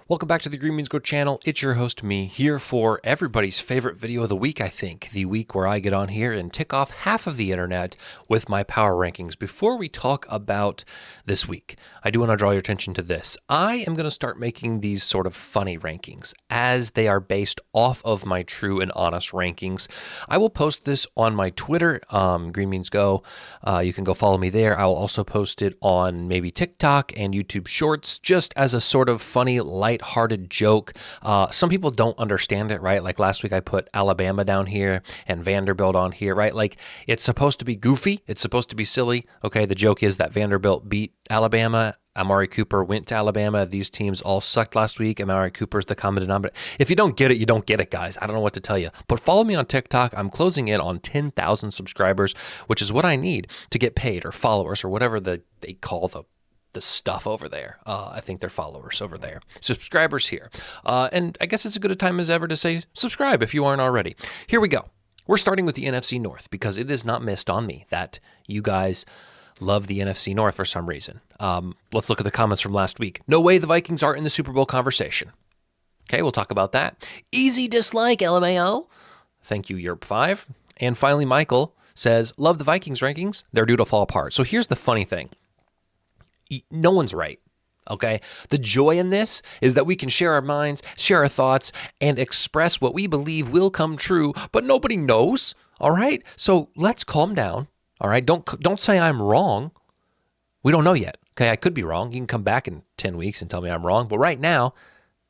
Welcome back to the Green Beans Go channel. It's your host, me, here for everybody's favorite video of the week, I think. The week where I get on here and tick off half of the internet with my power rankings. Before we talk about this week, I do want to draw your attention to this. I am going to start making these sort of funny rankings as they are based off of my true and honest rankings. I will post this on my Twitter, Green Beans Go. You can go follow me there. I will also post it on maybe TikTok and YouTube Shorts just as a sort of funny, light-hearted joke. Some people don't understand it, right? Like last week I put Alabama down here and Vanderbilt on here, right? Like it's supposed to be goofy. It's supposed to be silly. Okay, the joke is that Vanderbilt beat Alabama. Amari Cooper went to Alabama. These teams all sucked last week. Amari Cooper's the common denominator. If you don't get it, you don't get it, guys. I don't know what to tell you. But follow me on TikTok. I'm closing in on 10,000 subscribers, which is what I need to get paid, or followers, or whatever they call the stuff over there. I think they're followers over there. Subscribers here. And I guess it's as good a time as ever to say subscribe if you aren't already. Here we go. We're starting with the NFC North because it is not missed on me that you guys love the NFC North for some reason. Let's look at the comments from last week. No way the Vikings are in the Super Bowl conversation. Okay, we'll talk about that. Easy dislike, LMAO. Thank you, Yerp5. And finally, Michael says, love the Vikings rankings. They're due to fall apart. So here's the funny thing. No one's right, okay? The joy in this is that we can share our minds, share our thoughts, and express what we believe will come true, but nobody knows, all right? So let's calm down, all right? Don't say I'm wrong. We don't know yet, okay? I could be wrong. You can come back in 10 weeks and tell me I'm wrong, but right now,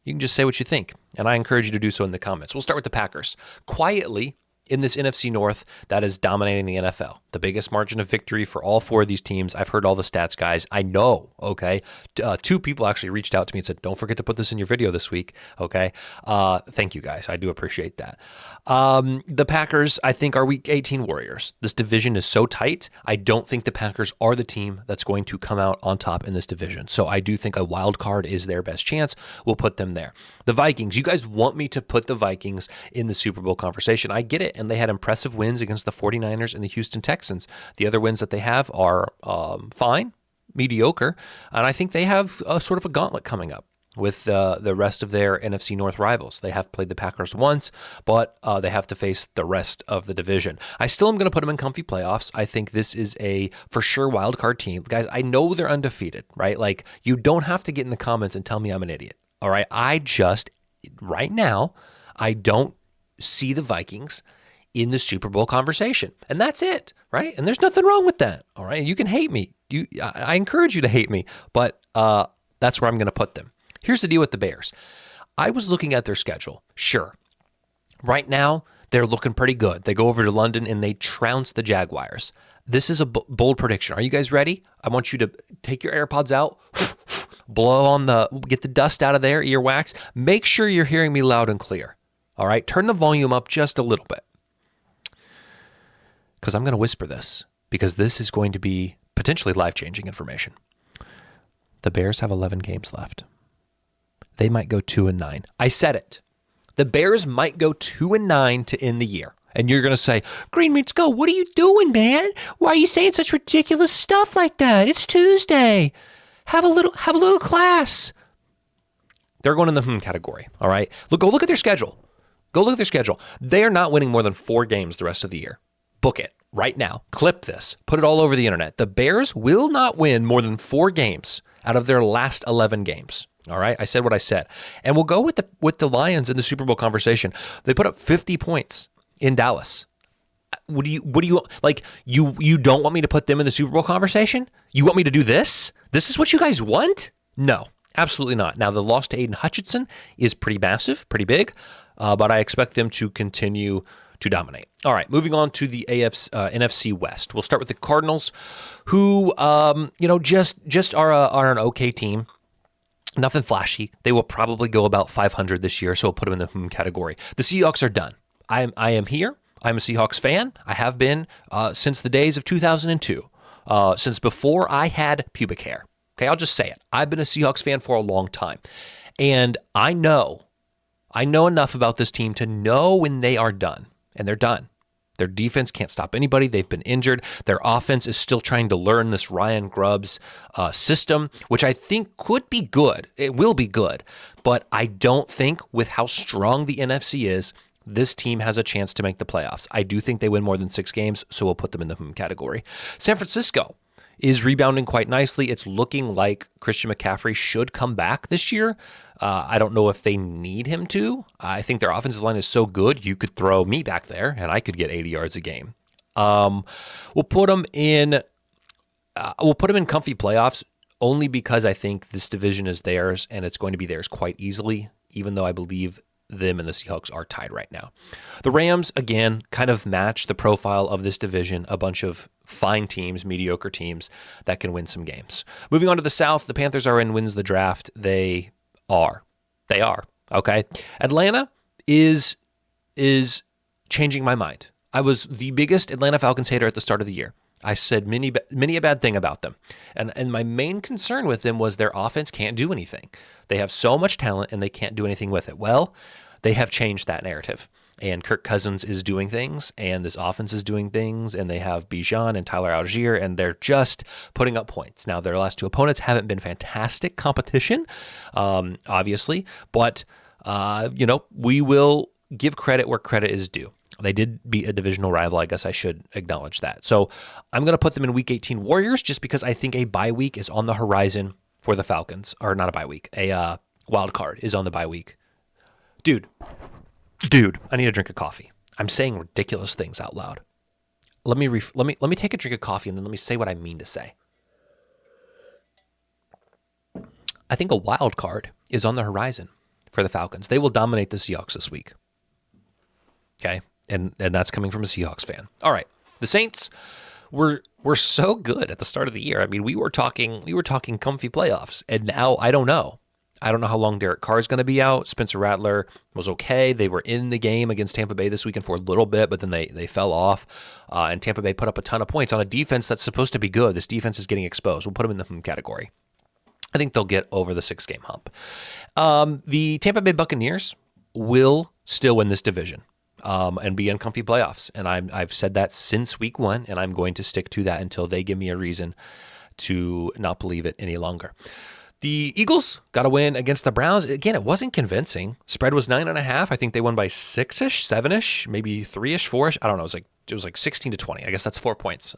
you can just say what you think, and I encourage you to do so in the comments. We'll start with the Packers. Quietly, in this NFC North, that is dominating the NFL. The biggest margin of victory for all four of these teams. I've heard all the stats, guys. I know, okay? Two people actually reached out to me and said, don't forget to put this in your video this week, okay? Thank you, guys. I do appreciate that. The Packers, I think, are Week 18 Warriors. This division is so tight. I don't think the Packers are the team that's going to come out on top in this division. So I do think a wild card is their best chance. We'll put them there. The Vikings, you guys want me to put the Vikings in the Super Bowl conversation. I get it. And they had impressive wins against the 49ers and the Houston Texans. The other wins that they have are fine, mediocre, and I think they have a sort of a gauntlet coming up with the rest of their NFC North rivals. They have played the Packers once, but they have to face the rest of the division. I still am going to put them in comfy playoffs. I think this is a for sure wild card team. Guys, I know they're undefeated, right? Like, you don't have to get in the comments and tell me I'm an idiot, all right? Right now, I don't see the Vikings in the Super Bowl conversation. And that's it, right? And there's nothing wrong with that, all right? You can hate me. I encourage you to hate me, but that's where I'm going to put them. Here's the deal with the Bears. I was looking at their schedule. Sure. Right now, they're looking pretty good. They go over to London and they trounce the Jaguars. This is a bold prediction. Are you guys ready? I want you to take your AirPods out, get the dust out of there, earwax. Make sure you're hearing me loud and clear, all right? Turn the volume up just a little bit, because I'm going to whisper this, because this is going to be potentially life-changing information. The Bears have 11 games left. They might go 2-9. I said it. The Bears might go 2-9 to end the year. And you're going to say, Green Beans Go, what are you doing, man? Why are you saying such ridiculous stuff like that? It's Tuesday. Have a little class. They're going in the category, all right? Go look at their schedule. Go look at their schedule. They are not winning more than 4 games the rest of the year. Book it right now. Clip this. Put it all over the internet. The Bears will not win more than 4 games out of their last 11 games. All right? I said what I said. And we'll go with the Lions in the Super Bowl conversation. They put up 50 points in Dallas. What do you like? You don't want me to put them in the Super Bowl conversation? You want me to do this? This is what you guys want? No, absolutely not. Now, the loss to Aiden Hutchinson is pretty massive, pretty big, but I expect them to continue to dominate. All right, moving on to the NFC West. We'll start with the Cardinals, who just are an okay team. Nothing flashy. They will probably go about 500 this year, so we'll put them in the category. The Seahawks are done. I am here. I'm a Seahawks fan. I have been since the days of 2002, since before I had pubic hair. Okay, I'll just say it. I've been a Seahawks fan for a long time, and I know enough about this team to know when they are done. And they're done. Their defense can't stop anybody. They've been injured. Their offense is still trying to learn this Ryan Grubbs system, which I think could be good. It will be good. But I don't think with how strong the NFC is, this team has a chance to make the playoffs. I do think they win more than 6 games, so we'll put them in the category. San Francisco is rebounding quite nicely. It's looking like Christian McCaffrey should come back this year. I don't know if they need him to. I think their offensive line is so good, you could throw me back there, and I could get 80 yards a game. We'll put them in comfy playoffs only because I think this division is theirs, and it's going to be theirs quite easily, even though I believe them and the Seahawks are tied right now. The Rams, again, kind of match the profile of this division, a bunch of fine teams, mediocre teams that can win some games. Moving on to the South, the Panthers are in wins the draft. They are. Okay. Atlanta is changing my mind. I was the biggest Atlanta Falcons hater at the start of the year. I said many a bad thing about them. And my main concern with them was their offense can't do anything. They have so much talent and they can't do anything with it. Well, they have changed that narrative. And Kirk Cousins is doing things, and this offense is doing things, and they have Bijan and Tyler Algier, and they're just putting up points. Now, their last 2 opponents haven't been fantastic competition, obviously, but, we will give credit where credit is due. They did beat a divisional rival. I guess I should acknowledge that. So I'm going to put them in Week 18 Warriors just because I think a bye week is on the horizon for the Falcons. Or not a bye week. A wild card is on the bye week. Dude, I need a drink of coffee. I'm saying ridiculous things out loud. Let me take a drink of coffee and then let me say what I mean to say. I think a wild card is on the horizon for the Falcons. They will dominate the Seahawks this week. Okay? And that's coming from a Seahawks fan. All right. The Saints were so good at the start of the year. I mean, we were talking comfy playoffs, and now I don't know. I don't know how long Derek Carr is going to be out. Spencer Rattler was okay. They were in the game against Tampa Bay this weekend for a little bit, but then they fell off. And Tampa Bay put up a ton of points on a defense that's supposed to be good. This defense is getting exposed. We'll put them in the category. I think they'll get over the 6-game hump. The Tampa Bay Buccaneers will still win this division. And be in comfy playoffs. And I've said that since week 1, and I'm going to stick to that until they give me a reason to not believe it any longer. The Eagles got a win against the Browns. Again, it wasn't convincing. Spread was 9.5. I think they won by 6-ish, 7-ish, maybe 3-ish, 4-ish. I don't know. It was like 16-20. I guess that's 4 points.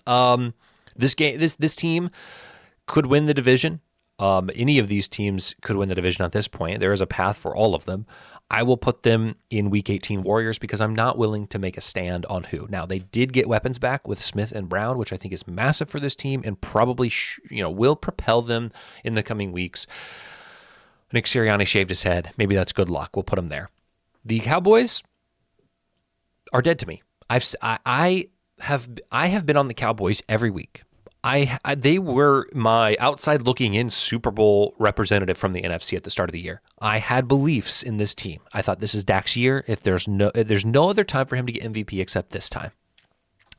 This team could win the division. Any of these teams could win the division at this point. There is a path for all of them. I will put them in Week 18 Warriors because I'm not willing to make a stand on who. Now, they did get weapons back with Smith and Brown, which I think is massive for this team and probably will propel them in the coming weeks. Nick Sirianni shaved his head. Maybe that's good luck. We'll put him there. The Cowboys are dead to me. I have been on the Cowboys every week. They were my outside looking in Super Bowl representative from the NFC at the start of the year. I had beliefs in this team. I thought this is Dak's year. If there's no other time for him to get MVP except this time.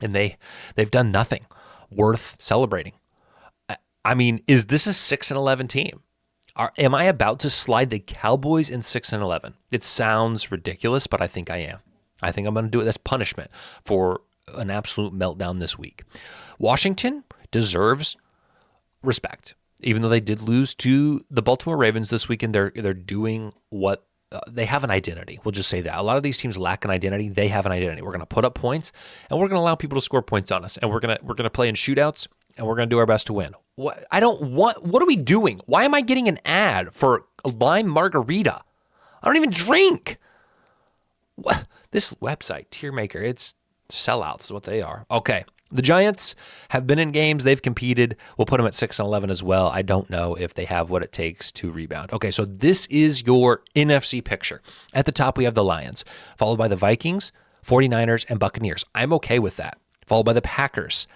And they've done nothing worth celebrating. I mean, is this a 6-11 team? Am I about to slide the Cowboys in 6-11? It sounds ridiculous, but I think I am. I think I'm going to do it as punishment for an absolute meltdown this week. Washington deserves respect. Even though they did lose to the Baltimore Ravens this weekend, they're doing what they have an identity. We'll just say that. A lot of these teams lack an identity. They have an identity. We're going to put up points, and we're going to allow people to score points on us, and we're going to play in shootouts, and we're going to do our best to win. What are we doing? Why am I getting an ad for a lime margarita? I don't even drink. What? This website, Tiermaker, it's sellouts is what they are. Okay. The Giants have been in games. They've competed. We'll put them at 6-11 as well. I don't know if they have what it takes to rebound. Okay, so this is your NFC picture. At the top, we have the Lions, followed by the Vikings, 49ers, and Buccaneers. I'm okay with that. Followed by the Packers.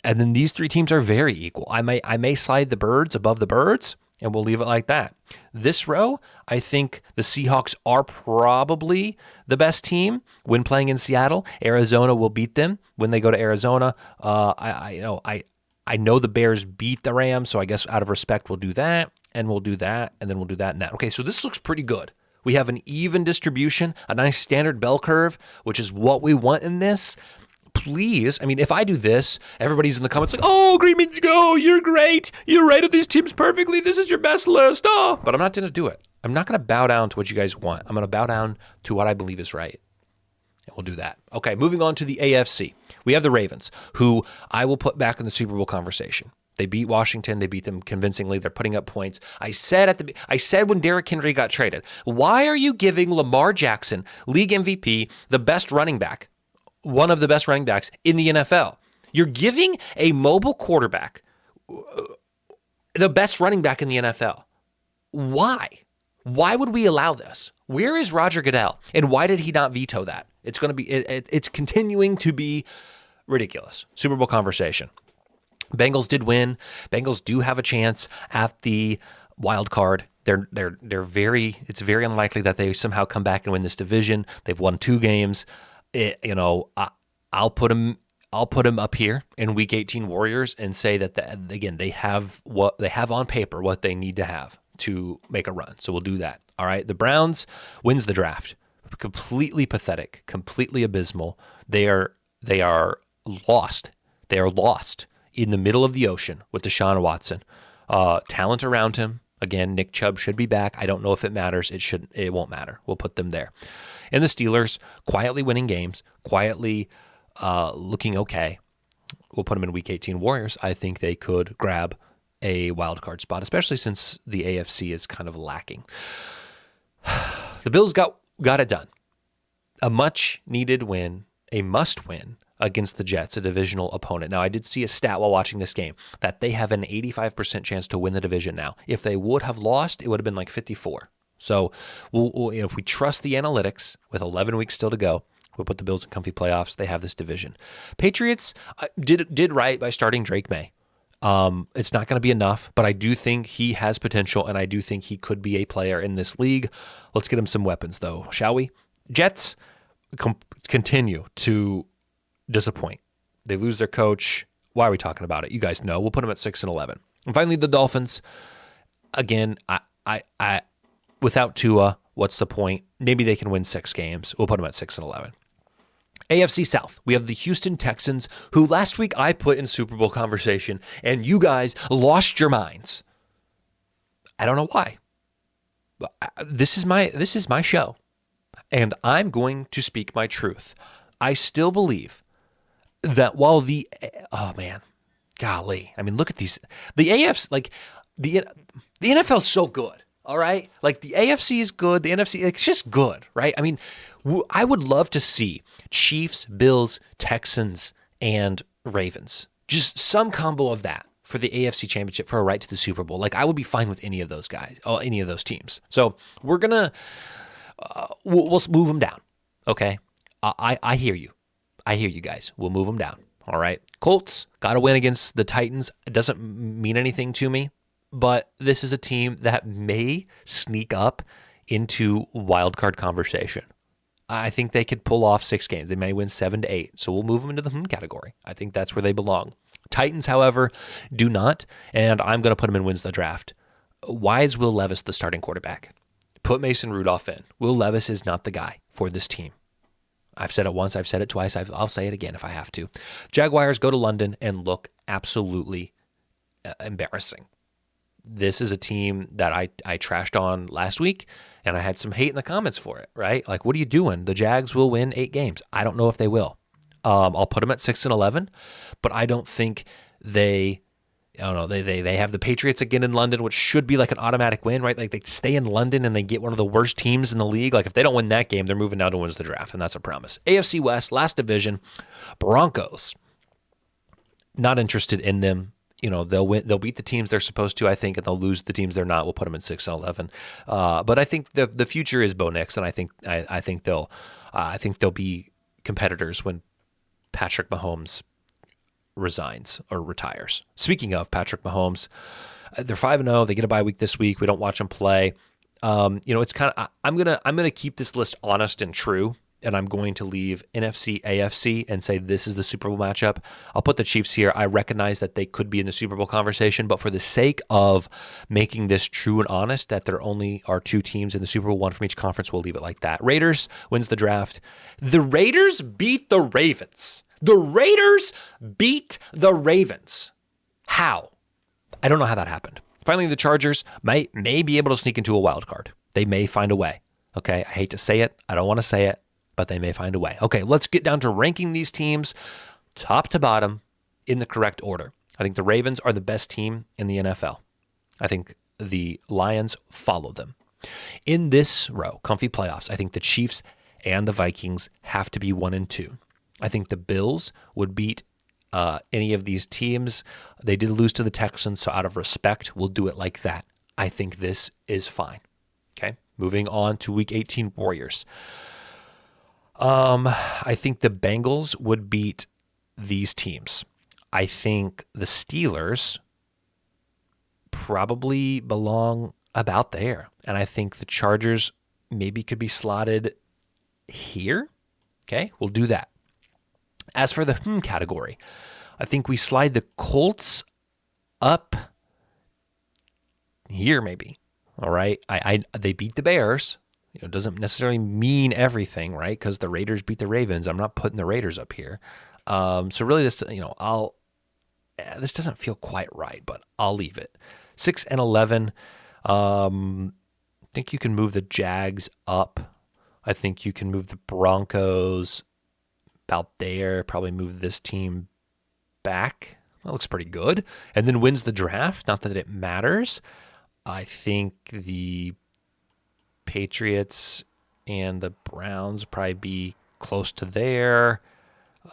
And then these 3 teams are very equal. I may slide the Birds above the Birds, and we'll leave it like that. This row, I think the Seahawks are probably the best team when playing in Seattle. Arizona will beat them when they go to Arizona. I know the Bears beat the Rams, so I guess out of respect we'll do that, and we'll do that, and then we'll do that and that. Okay, so this looks pretty good. We have an even distribution, a nice standard bell curve, which is what we want in this. please, I mean, if I do this, everybody's in the comments like, oh, Green Means Go, you're great. You rated these teams perfectly. This is your best list. Oh, but I'm not going to do it. I'm not going to bow down to what you guys want. I'm going to bow down to what I believe is right. And we'll do that. Okay, moving on to the AFC. We have the Ravens, who I will put back in the Super Bowl conversation. They beat Washington. They beat them convincingly. They're putting up points. I said when Derrick Henry got traded, why are you giving Lamar Jackson, league MVP, the best running back, one of the best running backs in the NFL? You're giving a mobile quarterback the best running back in the NFL. Why? Why would we allow this? Where is Roger Goodell? And why did he not veto that? It's going to be, it's continuing to be ridiculous. Super Bowl conversation. Bengals did win. Bengals do have a chance at the wild card. It's very unlikely that they somehow come back and win this division. They've won 2 games. I'll put them up here in Week 18 Warriors and say that they have on paper what they need to have to make a run. So we'll do that. All right. The Browns wins the draft. Completely pathetic, completely abysmal. They are lost. They are lost in the middle of the ocean with Deshaun Watson. Talent around him. Again, Nick Chubb should be back. I don't know if it matters. It won't matter. We'll put them there. And the Steelers quietly winning games, quietly looking okay. We'll put them in Week 18 Warriors. I think they could grab a wild card spot, especially since the AFC is kind of lacking. The Bills got it done. A much-needed win, a must-win against the Jets, a divisional opponent. Now, I did see a stat while watching this game that they have an 85% chance to win the division now. If they would have lost, it would have been like 54. So if we trust the analytics, with 11 weeks still to go, we'll put the Bills in comfy playoffs. They have this division. Patriots did right by starting Drake May. It's not going to be enough, but I do think he has potential, and I do think he could be a player in this league. Let's get him some weapons, though, shall we? Jets continue to disappoint. They lose their coach. Why are we talking about it? You guys know. We'll put them at 6-11. And finally, the Dolphins. Again, I without Tua, what's the point? Maybe they can win 6 games. We'll put them at 6-11. AFC South, we have the Houston Texans, who last week I put in Super Bowl conversation, and you guys lost your minds. I don't know why. This is my show, and I'm going to speak my truth. I still believe that while the look at these. The AFC, like the NFL is so good. All right, like the AFC is good. The NFC, it's just good, right? I mean, I would love to see Chiefs, Bills, Texans, and Ravens. Just some combo of that for the AFC Championship for a right to the Super Bowl. Like, I would be fine with any of those guys, or any of those teams. So we're gonna we'll move them down. Okay, I hear you. I hear you guys. We'll move them down. All right, Colts got to win against the Titans. It doesn't mean anything to me. But this is a team that may sneak up into wildcard conversation. I think they could pull off 6 games. They may win 7-8. So we'll move them into the category. I think that's where they belong. Titans, however, do not. And I'm going to put them in wins the draft. Why is Will Levis the starting quarterback? Put Mason Rudolph in. Will Levis is not the guy for this team. I've said it once. I've said it twice. I'll say it again if I have to. Jaguars go to London and look absolutely embarrassing. This is a team that I trashed on last week, and I had some hate in the comments for it, right? Like, what are you doing? The Jags will win 8 games. I don't know if they will. I'll put them at 6-11, but I don't think they have the Patriots again in London, which should be like an automatic win, right? Like, they stay in London and they get one of the worst teams in the league. Like, if they don't win that game, they're moving down to wins the draft, and that's a promise. AFC West, last division, Broncos. Not interested in them. They'll win. They'll beat the teams they're supposed to, I think, and they'll lose the teams they're not. We'll put them in 6-11. But I think the future is Bo Nix, and I think they'll be competitors when Patrick Mahomes resigns or retires. Speaking of Patrick Mahomes, they're 5-0. They get a bye week this week. We don't watch them play. It's kind of I'm gonna keep this list honest and true. And I'm going to leave NFC, AFC, and say this is the Super Bowl matchup. I'll put the Chiefs here. I recognize that they could be in the Super Bowl conversation, but for the sake of making this true and honest, that there only are 2 teams in the Super Bowl, 1 from each conference, we'll leave it like that. Raiders wins the draft. The Raiders beat the Ravens. The Raiders beat the Ravens. How? I don't know how that happened. Finally, the Chargers may be able to sneak into a wild card. They may find a way. Okay, I hate to say it. I don't want to say it, but they may find a way. Okay, let's get down to ranking these teams top to bottom in the correct order. I think the Ravens are the best team in the NFL. I think the Lions follow them. In this row, comfy playoffs, I think the Chiefs and the Vikings have to be 1 and 2. I think the Bills would beat any of these teams. They did lose to the Texans, so out of respect, we'll do it like that. I think this is fine. Okay, moving on to Week 18 Warriors. I think the Bengals would beat these teams. I think the Steelers probably belong about there. And I think the Chargers maybe could be slotted here. Okay, we'll do that. As for the category, I think we slide the Colts up here maybe. All right, they beat the Bears. It doesn't necessarily mean everything, right? Because the Raiders beat the Ravens. I'm not putting the Raiders up here. So really, this this doesn't feel quite right, but I'll leave it. 6 and 11. I think you can move the Jags up. I think you can move the Broncos about there. Probably move this team back. That looks pretty good. And then wins the draft. Not that it matters. I think the Patriots and the Browns probably be close to there.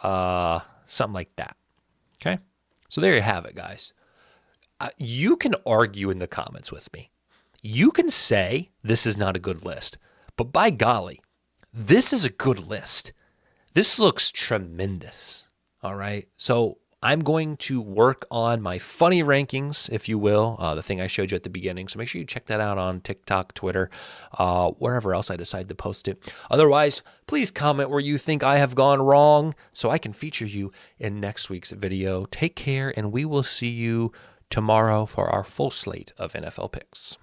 Something like that. Okay? So there you have it, guys. You can argue in the comments with me. You can say this is not a good list. But by golly, this is a good list. This looks tremendous. All right? So I'm going to work on my funny rankings, if you will, the thing I showed you at the beginning. So make sure you check that out on TikTok, Twitter, wherever else I decide to post it. Otherwise, please comment where you think I have gone wrong so I can feature you in next week's video. Take care, and we will see you tomorrow for our full slate of NFL picks.